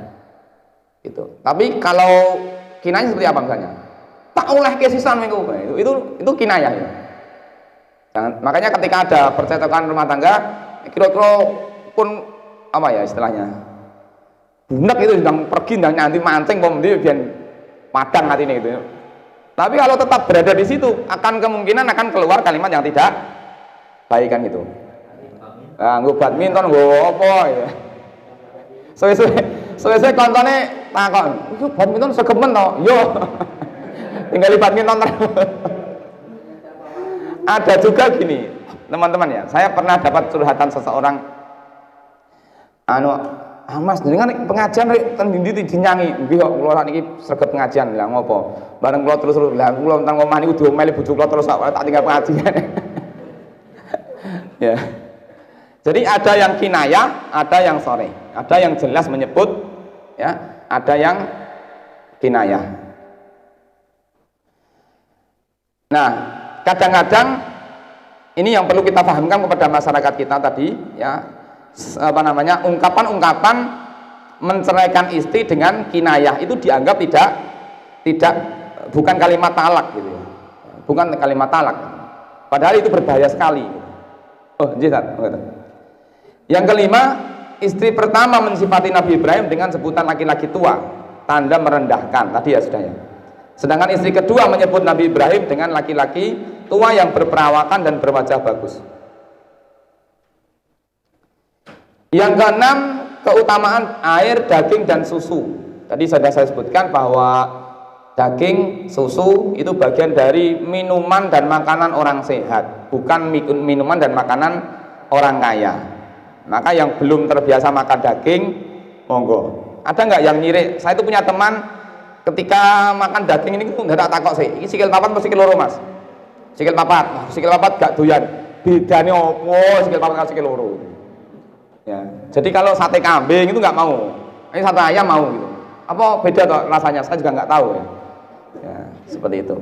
Gitu. Tapi kalau kinayah seperti apa misalnya? Tak oleh kesisan minggu, itu kinayah ya. Makanya ketika ada percetakan rumah tangga, kira-kira pun apa ya istilahnya, bunek itu sedang pergi dan nanti mancing dia biar padang hati ini gitu. Tapi kalau tetap berada di situ, kemungkinan akan keluar kalimat yang tidak baik kan gitu. Nah, gue badminton gue apa ya. Suwe-suwe kontone takon, "Itu badminton segemen to?" Yo. Tinggal di badminton terus. Ada juga gini, teman-teman ya. Saya pernah dapat curhatan seseorang, Mas, dengan pengajian ten ndi dinyanyi, nggih kok kula niki sregep pengajian lah ngopo. Bareng kula terus lah kula tentang omah niku diomeli bojo kula terus tak tinggal pengajian. Ya. Jadi ada yang kinayah, ada yang sore. Ada yang jelas menyebut, ya, ada yang kinayah. Nah, kadang-kadang ini yang perlu kita pahamkan kepada masyarakat kita tadi, ya, ungkapan-ungkapan menceraikan istri dengan kinayah itu dianggap bukan kalimat talak gitu ya. Bukan kalimat talak. Padahal itu berbahaya sekali. Yang kelima, istri pertama mensifati Nabi Ibrahim dengan sebutan laki-laki tua, tanda merendahkan. Tadi ya sudah ya. Sedangkan istri kedua menyebut Nabi Ibrahim dengan laki-laki tua yang berperawakan dan berwajah bagus. Yang keenam, keutamaan air, daging, dan susu. Tadi sudah saya sebutkan bahwa daging, susu itu bagian dari minuman dan makanan orang sehat, bukan minuman dan makanan orang kaya. Maka yang belum terbiasa makan daging, monggo. Ada nggak yang nyirik? Saya itu punya teman, ketika makan daging ini nggak tak takok sih. Ini sikil papat atau sikil loro mas? Sikil papat gak doyan. Bedanya opo sikil papat atau sikil loro? Ya. Jadi kalau sate kambing itu nggak mau. Ini sate ayam mau gitu. Apa beda toh rasanya? Saya juga nggak tahu ya. Ya, seperti itu.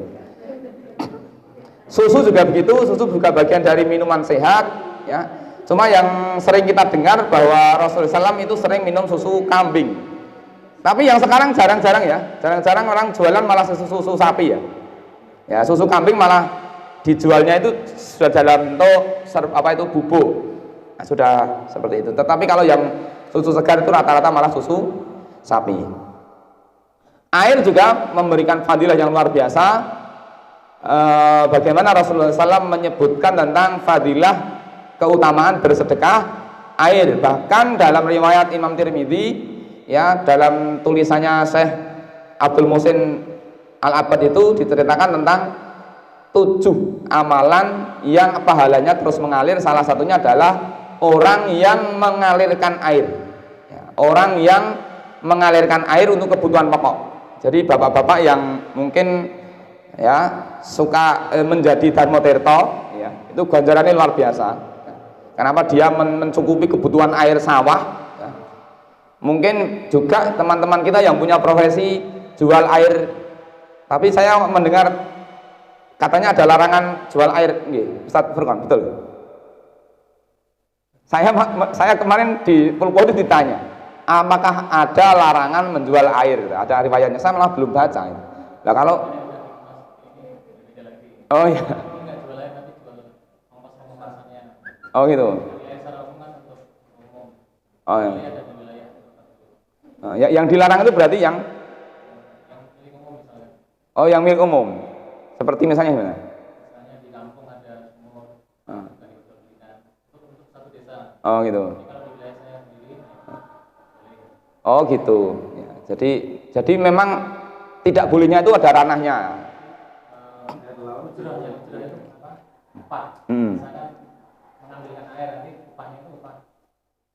Susu juga begitu. Susu juga bagian dari minuman sehat. Ya. Cuma yang sering kita dengar bahwa Rasulullah SAW itu sering minum susu kambing. Tapi yang sekarang jarang-jarang ya, jarang-jarang orang jualan malah susu sapi ya. Ya susu kambing malah dijualnya itu sudah dalam bentuk bubuk. Nah, sudah seperti itu. Tetapi kalau yang susu segar itu rata-rata malah susu sapi. Air juga memberikan fadilah yang luar biasa. Bagaimana Rasulullah SAW menyebutkan tentang fadilah keutamaan bersedekah air. Bahkan dalam riwayat Imam Tirmidzi, ya, dalam tulisannya Syekh Abdul Muhsin Al-Abbad itu diceritakan tentang 7 amalan yang pahalanya terus mengalir. Salah satunya adalah orang yang mengalirkan air, ya, orang yang mengalirkan air untuk kebutuhan pokok. Jadi bapak-bapak yang mungkin ya suka menjadi Dharma Tirta, ya, itu ganjarannya luar biasa. Kenapa dia mencukupi kebutuhan air sawah, ya. Mungkin juga teman-teman kita yang punya profesi jual air, tapi saya mendengar katanya ada larangan jual air. Ustaz Furqan, betul? Saya kemarin di Pulpo itu ditanya, apakah ada larangan menjual air? Ada riwayatnya, saya malah belum baca. Nah kalau oh ya, oh gitu. Oh ya. Yang dilarang itu berarti yang milik umum misalnya. Oh, yang milik umum. Seperti misalnya gimana? Misalnya di kampung ada sumur, bukan diperbolehkan untuk satu desa. Oh gitu. Jadi kalau di wilayah saya sendiri, boleh. Oh gitu. Ya, jadi memang tidak bolehnya itu ada ranahnya. Ujrahnya itu apa? Upah. Misalnya mengambilkan air nanti upahnya itu upah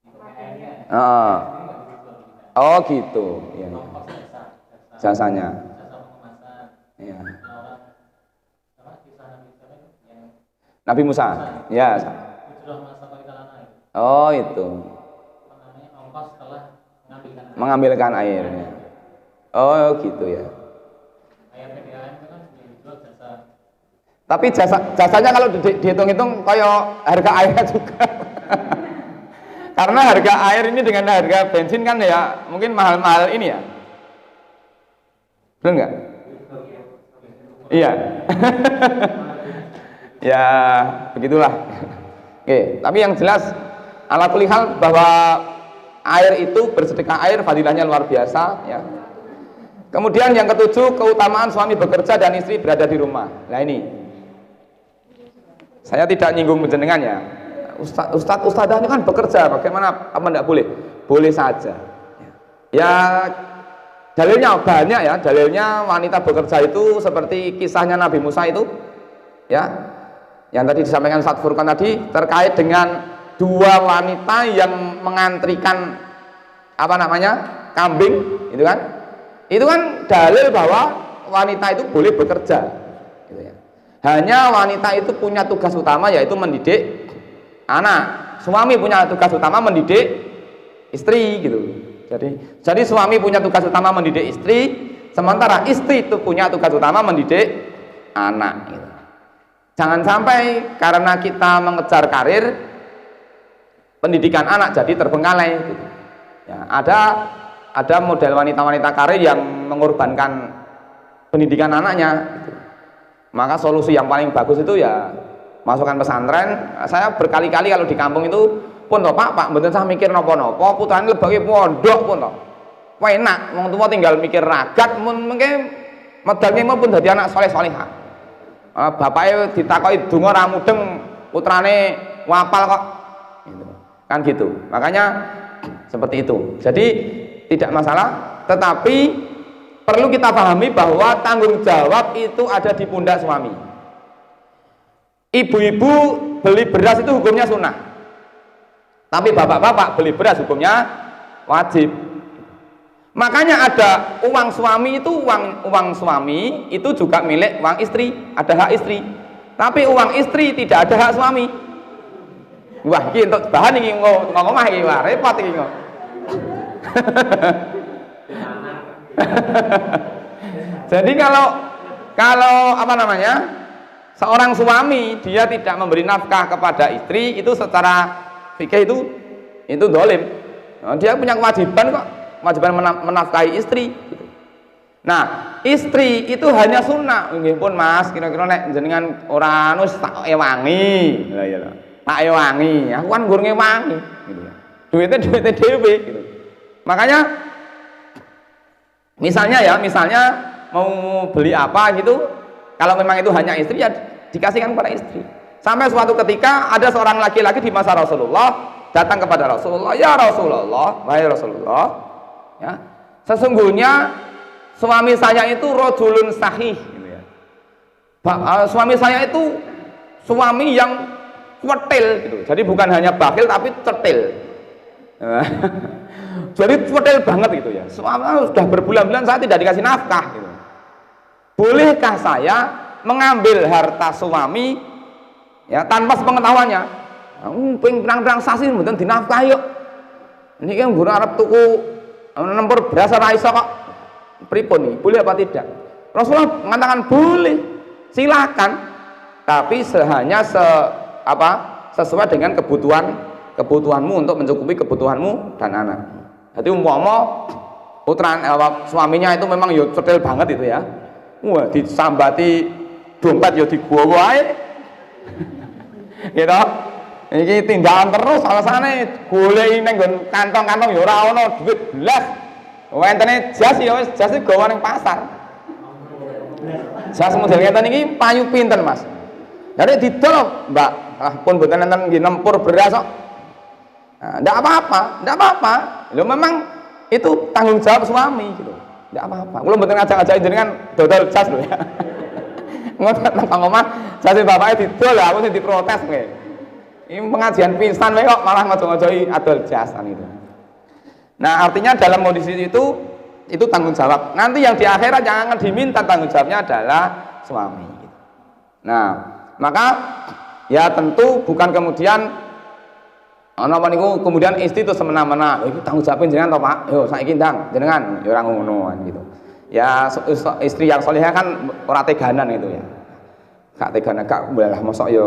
untuk airnya. Oh gitu. Ya. Jasanya. Jasa pengemasan. Ya. Orang apa kisah Nabi siapa itu? Yang Nabi Musa. Ya. ujrah masa kalana itu. Oh itu. Apa namanya? Ongkos setelah Mengambilkan air. Ya. Oh gitu ya. Air PDAM itu kan dijual jasa. Tapi jasanya kalau dihitung-hitung kayak harga airnya juga. Karena harga air ini dengan harga bensin kan ya mungkin mahal-mahal ini ya. Benar nggak? Iya. Ya begitulah. Oke, tapi yang jelas ala kulli hal bahwa air itu bersedekah air fadilahnya luar biasa ya. Kemudian yang ketujuh, keutamaan suami bekerja dan istri berada di rumah. Nah ini, saya tidak nyinggung penjenengan ya. Ustadzahnya kan bekerja, bagaimana? Apa enggak boleh? Boleh saja. Ya dalilnya banyak ya. Dalilnya wanita bekerja itu seperti kisahnya Nabi Musa itu, ya. Yang tadi disampaikan Ustadz Furqan tadi terkait dengan dua wanita yang mengantrikan apa namanya kambing, itu kan? Itu kan dalil bahwa wanita itu boleh bekerja gitu ya. Hanya wanita itu punya tugas utama yaitu mendidik anak. Suami punya tugas utama mendidik istri gitu. Jadi suami punya tugas utama mendidik istri, sementara istri itu punya tugas utama mendidik anak gitu. Jangan sampai karena kita mengejar karir pendidikan anak jadi terbengkalai gitu. Ya, ada model wanita-wanita karir yang mengorbankan pendidikan anaknya gitu. Maka solusi yang paling bagus itu ya masukkan pesantren. Saya berkali-kali kalau di kampung itu pun toh pak bener saya mikir nopo-nopo putrane lebih pondok pun toh enak wong tua tinggal mikir ragat mungkin medalnya pun jadi anak soleh-solehah. Bapaknya ditakoki donga ra mudeng putrane wapal kok gitu. Kan gitu. Makanya seperti itu. Jadi tidak masalah, tetapi perlu kita pahami bahwa tanggung jawab itu ada di pundak suami. Ibu-ibu beli beras itu hukumnya sunnah, tapi bapak-bapak beli beras hukumnya wajib. Makanya ada uang suami itu uang suami itu juga milik uang istri, ada hak istri. Tapi uang istri tidak ada hak suami. Wah, ini untuk bahan ini ngomong ini wah repot ini ngomong. Jadi kalau apa namanya seorang suami dia tidak memberi nafkah kepada istri itu secara fikih itu dolim. Dia punya kewajiban kok, kewajiban menafkahi istri. Nah istri itu hanya sunnah. Nggih pun mas kira-kira nek jenengan ora anu tak ewangi, tak ewangi. Aku kan gur ngewangi. Gitu. Duitnya dhewe gitu. Makanya misalnya mau beli apa gitu, kalau memang itu hanya istri ya dikasihkan kepada istri. Sampai suatu ketika ada seorang laki-laki di masa Rasulullah datang kepada Rasulullah, ya Rasulullah, wahai Rasulullah, ya sesungguhnya suami saya itu rojulun sahih, gitu ya. Suami saya itu suami yang cetil, gitu. Jadi bukan hanya bakhil tapi cetil. Jadi cetil banget gitu ya. Sudah berbulan-bulan saya tidak dikasih nafkah gitu. Bolehkah saya mengambil harta suami ya tanpa sepengetahuannya? Pirang-pirang sasi mboten dinafkahi yuk. Ini kan guru Arab tuku nempur beras ora iso kok. Pripun nih? Boleh apa tidak? Rasulullah mengatakan boleh. Silakan. Tapi hanya sesuai dengan kebutuhanmu untuk mencukupi kebutuhanmu dan anak. Jadi umpama suaminya itu memang yo cetil banget itu ya. Wah, disambati dompet yo digowo ae. Gitu. Iki tindakan terus alasane goleki ning nggon kantong-kantong ya ora ana duit blas. Wentene jas ya wis jas iki gawa ning pasar. Jas model ngeten iki payu pinten, Mas? Jadi didol, Mbak. Ah, pun mboten enten nggih nempur beras kok. Nah, enggak apa-apa. Lho memang itu tanggung jawab suami gitu. Enggak apa-apa. Kula mboten ngajak-ngajak jenengan dodol jas lho ya. Ngoten nang omah jase bapake didol lho aku sing diprotes kowe. Ini pengajian pisan wae kok malah ngojo-ngojoi adol jas kan itu. Nah, artinya dalam kondisi itu tanggung jawab. Nanti yang di akhirat yang akan diminta tanggung jawabnya adalah suami. Nah, maka ya tentu bukan kemudian ana niku kemudian istri itu semena-mena. Iki tanggung jawab jenengan to, Pak. Yo saiki ndang jenengan ya ora ngono gitu. Ya istri yang salehah kan ora teganan itu ya. Gak teganan gak lah mosok yo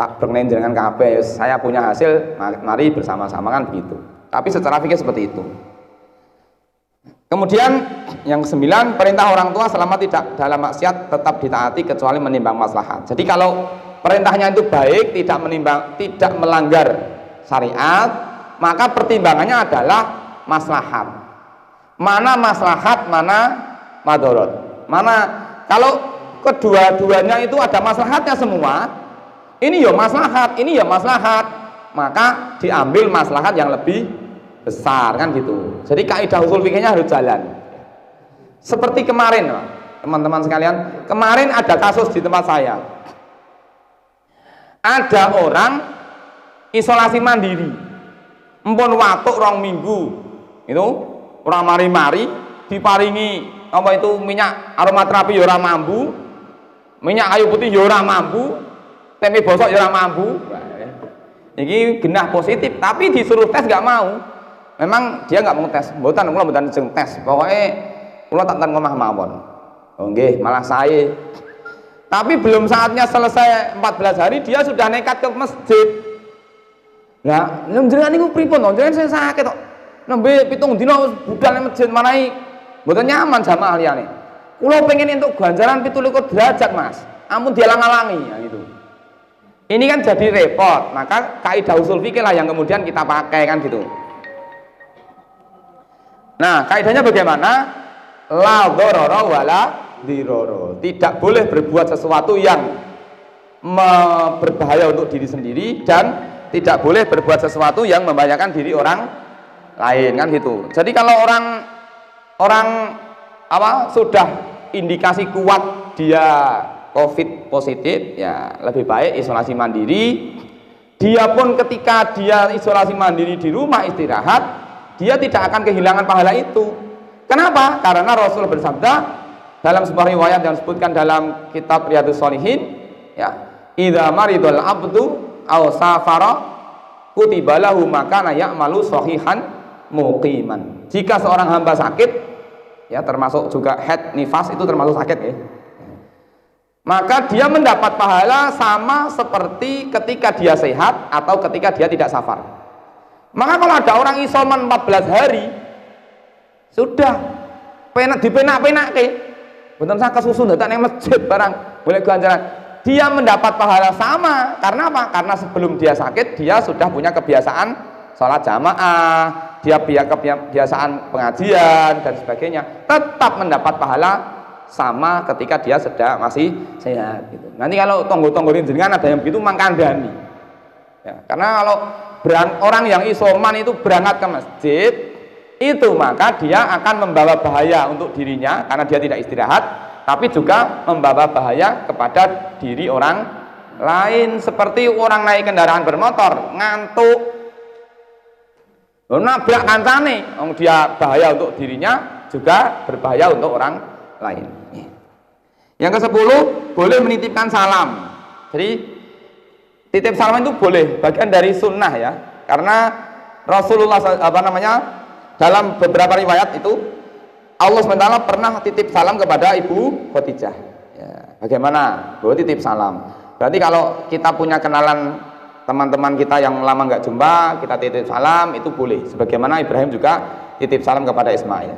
tak berkenan jenengan kabeh. Saya punya hasil, mari bersama-sama kan begitu. Tapi secara fikih seperti itu. Kemudian yang ke-9, perintah orang tua selama tidak dalam maksiat tetap ditaati kecuali menimbang maslahat. Jadi kalau perintahnya itu baik, tidak melanggar syariat, maka pertimbangannya adalah maslahat. Mana maslahat, mana madorot. Mana kalau kedua-duanya itu ada maslahatnya semua, ini ya maslahat, maka diambil maslahat yang lebih besar kan gitu. Jadi kaidah usul fikihnya harus jalan. Seperti kemarin, teman-teman sekalian, kemarin ada kasus di tempat saya. Ada orang isolasi mandiri, empun watuk 2 minggu, itu orang mari-mari diparingi apa itu minyak aromaterapi ya ora mampu, minyak kayu putih ya ora mampu, tempe bosok ya ora mampu. Ini genah positif, tapi disuruh tes nggak mau. Memang dia nggak mau tes, mboten jeng tes. Pokoknya kula tak ten omah mawon. Oh nggih, malah saya. Tapi belum saatnya selesai 14 hari dia sudah nekat ke masjid. Lah, jenengan niku pripun to? Jenengan saya sakit kok. Nembe 7 dina budal nang masjid manahi mboten nyaman jamaah liyane. Kula pengen entuk ganjaran 17 derajat, Mas. Ampun dialang-alangi ya gitu. Ini kan jadi repot. Maka kaidah usul fikih lah yang kemudian kita pakai kan gitu. Nah, kaidahnya bagaimana? La dharara wala dirara. Tidak boleh berbuat sesuatu yang berbahaya untuk diri sendiri dan tidak boleh berbuat sesuatu yang membahayakan diri orang lain kan gitu. Jadi kalau orang sudah indikasi kuat dia COVID positif, ya lebih baik isolasi mandiri. Dia pun ketika dia isolasi mandiri di rumah istirahat, dia tidak akan kehilangan pahala itu. Kenapa? Karena Rasul bersabda dalam sebuah riwayat yang disebutkan dalam kitab Riyadhus Shalihin, ya, idza maridul abdu aw safara kutiba lahu makana ya'malu sahihan muqiman. Jika seorang hamba sakit, ya termasuk juga haid nifas itu termasuk sakit ya, maka dia mendapat pahala sama seperti ketika dia sehat atau ketika dia tidak safar. Maka kalau ada orang isoman 14 hari sudah dipenak-penak ke betul saya kesusun datang yang masjid barang boleh ganjaran, dia mendapat pahala sama. Karena apa? Karena sebelum dia sakit dia sudah punya kebiasaan sholat jamaah, dia punya kebiasaan pengajian dan sebagainya, tetap mendapat pahala sama ketika dia sedang masih sehat gitu. Nanti kalau tonggo-tonggo jenengan ada yang begitu mangkandani ya, karena kalau orang yang isoman itu berangkat ke masjid itu, maka dia akan membawa bahaya untuk dirinya karena dia tidak istirahat, tapi juga membawa bahaya kepada diri orang lain. Seperti orang naik kendaraan bermotor ngantuk, nabrak kancane, dia bahaya untuk dirinya juga berbahaya untuk orang lain. Yang ke-10, boleh menitipkan salam. Jadi titip salam itu boleh, bagian dari sunnah ya, karena Rasulullah dalam beberapa riwayat itu Allah SWT pernah titip salam kepada Ibu Khadijah ya, bagaimana? Boleh titip salam. Berarti kalau kita punya kenalan teman-teman kita yang lama nggak jumpa, kita titip salam itu boleh, sebagaimana Ibrahim juga titip salam kepada Ismail.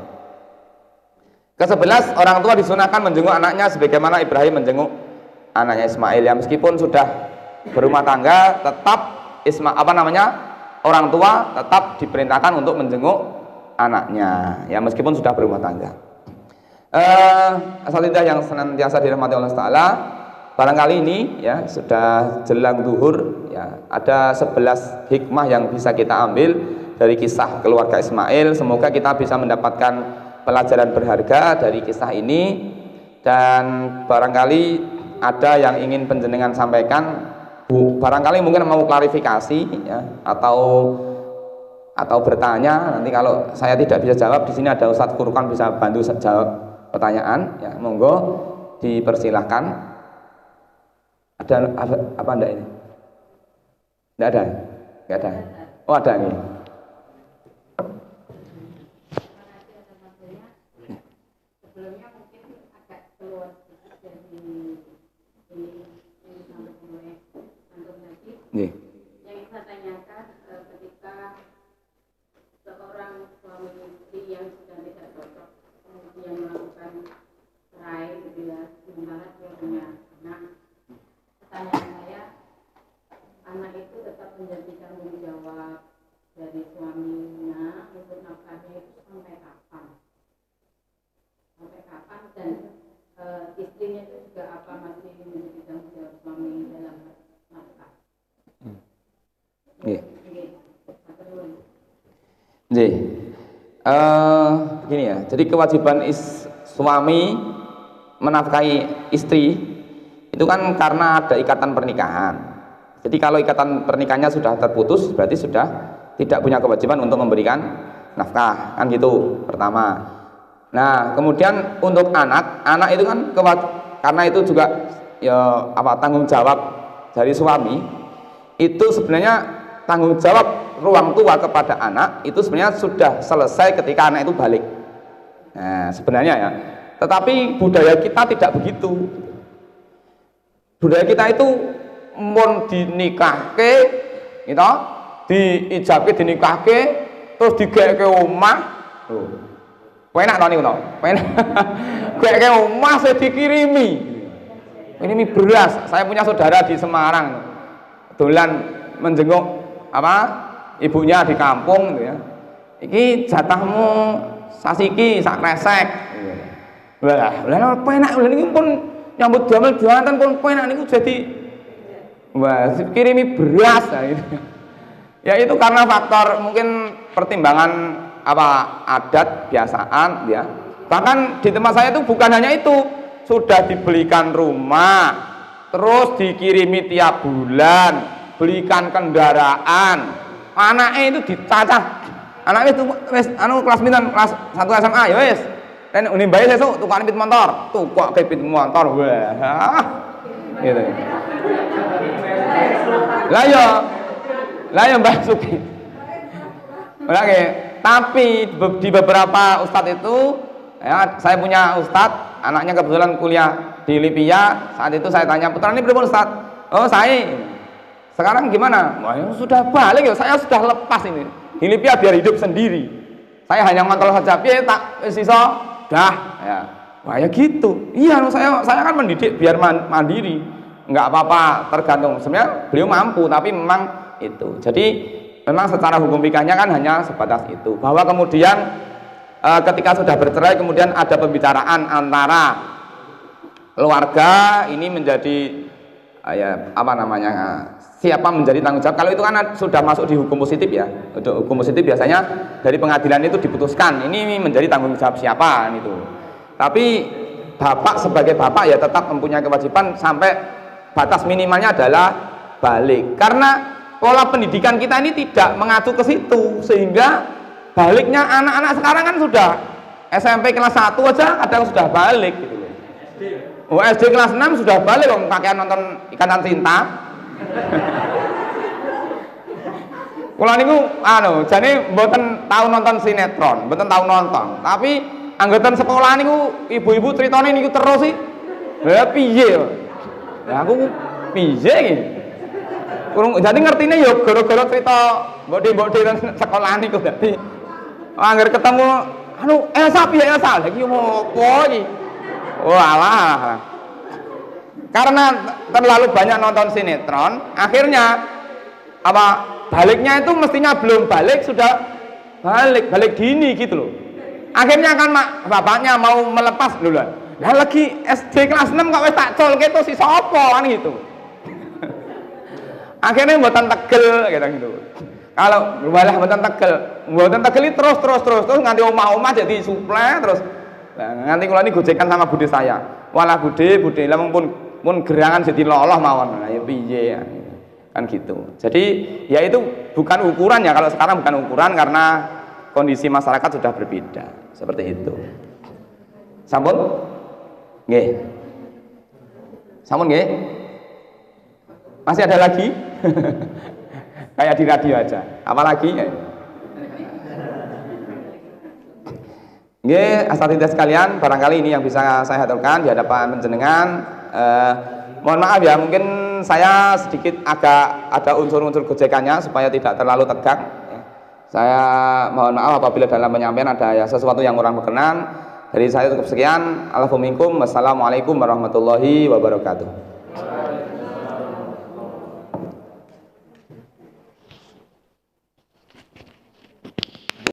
Ke-11, orang tua disunahkan menjenguk anaknya sebagaimana Ibrahim menjenguk anaknya Ismail ya, meskipun sudah berumah tangga, tetap orang tua tetap diperintahkan untuk menjenguk anaknya, ya meskipun sudah berumah tangga. Asatidzah yang senantiasa dirahmati Allah Taala, barangkali ini ya sudah jelang zuhur, ya ada 11 hikmah yang bisa kita ambil dari kisah keluarga Ismail. Semoga kita bisa mendapatkan pelajaran berharga dari kisah ini, dan barangkali ada yang ingin panjenengan sampaikan, barangkali mungkin mau klarifikasi ya, atau bertanya. Nanti kalau saya tidak bisa jawab, di sini ada Ustadz Furqan bisa bantu jawab pertanyaan ya, monggo dipersilahkan. Ada apa enggak ini? Enggak ada? Enggak ada? Oh ada nih. Sebelumnya mungkin agak keluar dari ini sampai mulai antum tadi. Nih. Yang saya tanyakan ketika seorang suami istri yang sudah tidak cocok kemudian melakukan cerai gitu ya, sementara dia punya anak. Pertanyaan saya, anak itu tetap menjadi tanggung jawab dari suaminya untuk nafkahnya itu sampai kapan? Sampai kapan, dan istrinya itu juga apa masih menjadi tanggung jawab suami dalam nafkah? Nggih. Nggih. Begini ya. Jadi kewajiban suami menafkahi istri itu kan karena ada ikatan pernikahan. Jadi kalau ikatan pernikahannya sudah terputus, berarti sudah tidak punya kewajiban untuk memberikan nafkah, kan gitu pertama. Nah, kemudian untuk anak itu kan karena itu juga ya tanggung jawab dari suami. Itu sebenarnya tanggung jawab ruang tua kepada anak itu sebenarnya sudah selesai ketika anak itu balik. Nah, sebenarnya ya. Tetapi budaya kita tidak begitu. Budaya kita itu mun dinikahke, gitu, diijabke dinikahke, terus digeke omah. Loh. Penak to niku to? Penak. Geke omah saya dikirimi. Ini beras. Saya punya saudara di Semarang. Dolan menjenguk ibunya di kampung gitu ya. Iki jatahmu sasiki sak kresek. Lah penak lha niki pun nyambut damel jantan pun penak niku jadi kirimi beras gitu. Ya itu karena faktor mungkin pertimbangan adat biasaan ya. Bahkan di tempat saya itu bukan hanya itu, sudah dibelikan rumah, terus dikirimi tiap bulan, belikan kendaraan, anaknya itu dicacah, anaknya itu kelas 9, kelas 1 SMA ya wis, dan unimbai sesuk tukaran pit motor, tukok ke pit motor, wah, gitu. Lah ya Mbak Suki, oke. Tapi di beberapa ustadz itu, ya, saya punya ustadz, anaknya kebetulan kuliah di Libya. Saat itu saya tanya, putra ini berapa ustadz? Oh saya. Sekarang gimana? Wah, ya sudah balik ya, saya sudah lepas ini. Di Libya biar hidup sendiri. Saya hanya ngontrol saja, piye tak sisa dah. Ya. Wah ya gitu. Iya, saya kan mendidik biar mandiri. Enggak apa-apa, tergantung. Sebenarnya beliau mampu, tapi memang itu. Jadi memang secara hukum fikahnya kan hanya sebatas itu. Bahwa kemudian ketika sudah bercerai kemudian ada pembicaraan antara keluarga ini menjadi siapa menjadi tanggung jawab. Kalau itu kan sudah masuk di hukum positif ya. Untuk hukum positif biasanya dari pengadilan itu diputuskan ini menjadi tanggung jawab siapa itu. Tapi bapak sebagai bapak ya tetap mempunyai kewajiban sampai batas minimalnya adalah balik. Karena pola pendidikan kita ini tidak mengacu ke situ, sehingga baliknya anak-anak sekarang kan sudah SMP kelas 1 aja kadang sudah balik gitu loh. Oh, SD kelas 6 sudah balik kok kakean nonton Ikatan Cinta. Kula niku jane mboten tahu nonton sinetron, mboten tahu nonton, tapi anggotan sekolah niku ibu-ibu ceritane niku terus sih. Lah piye? Lah aku piye iki? Jadi ngertine ya gara-gara cerita mbok-mbok sekolah niku dadi angger ketemu Elsa piye Elsa lagi opo iki. Walah. Karena terlalu banyak nonton sinetron, akhirnya baliknya itu mestinya belum balik sudah balik dini gitu loh. Akhirnya kan bapaknya mau melepas dulu lah. Lagi SD kelas 6 kok wis tak colke to si sapa kan gitu. Akhirnya mboten tegel gitu. Kalau malah mboten tegel terus nganti omah-omah jadi suplai terus. Nah, nganti kula ini gojekan sama bude saya. Walah bude lemong pun gerangan jadi loloh mawon. Nah, ya piye ya. Kan gitu. Jadi ya itu bukan ukuran ya, kalau sekarang bukan ukuran karena kondisi masyarakat sudah berbeda. Seperti itu. Sampun? Nggih. Sampun nggih? Masih ada lagi? Kayak di radio aja. Apalagi? Nggih, asatidz sekalian, barangkali ini yang bisa saya haturkan di hadapan panjenengan. Mohon maaf ya, mungkin saya sedikit agak ada unsur-unsur gojekannya supaya tidak terlalu tegak. Saya mohon maaf apabila dalam penyampaian ada ya sesuatu yang kurang berkenan. Dari saya cukup sekian. Assalamualaikum warahmatullahi wabarakatuh.